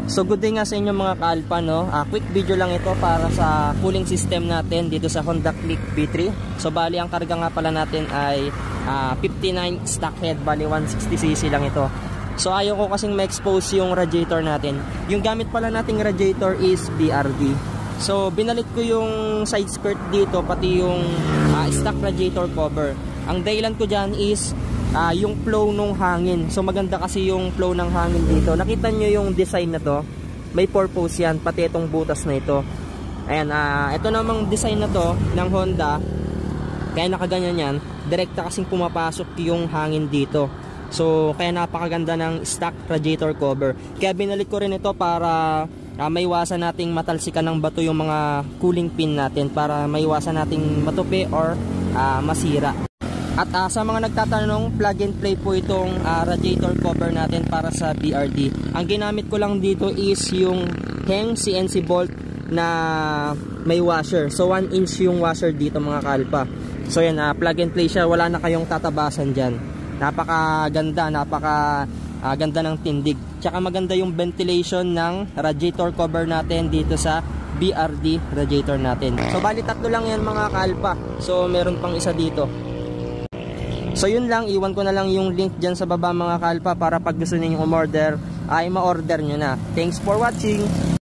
So good day nga sa inyo mga ka-alpha, no? Quick video lang ito para sa cooling system natin dito sa Honda Click V3. So bali ang karga nga pala natin ay 59 stock head, bali 160cc lang ito. So ayaw ko kasing ma-expose yung radiator natin. Yung gamit pala nating radiator is BRD. So binalit ko yung side skirt dito, pati yung stock radiator cover. Ang dahilan ko dyan is yung flow ng hangin. So maganda kasi yung flow ng hangin dito. Nakita nyo yung design na to, may purpose yan, pati itong butas na ito. Ayan, ito namang design na to ng Honda, kaya nakaganyan yan, direkta kasing pumapasok yung hangin dito. So kaya napakaganda ng stock radiator cover. Kaya binalik ko rin ito para maiwasan nating matalsikan ng bato yung mga cooling pin natin, para maiwasan nating matupi or masira. At sa mga nagtatanong, plug and play po itong radiator cover natin para sa BRD. Ang ginamit ko lang dito is yung Heng CNC bolt na may washer. So 1 inch yung washer dito mga ka-alpha. So yan, plug and play siya, wala na kayong tatabasan dyan. Napakaganda, napakaganda ng tindig. Tsaka maganda yung ventilation ng radiator cover natin dito sa BRD radiator natin. So bali tatlo lang yan mga ka-alpha. So meron pang isa dito. So yun lang, iwan ko na lang yung link dyan sa baba mga ka-alpha, para pag gusto ninyong umorder ay ma-order nyo na. Thanks for watching!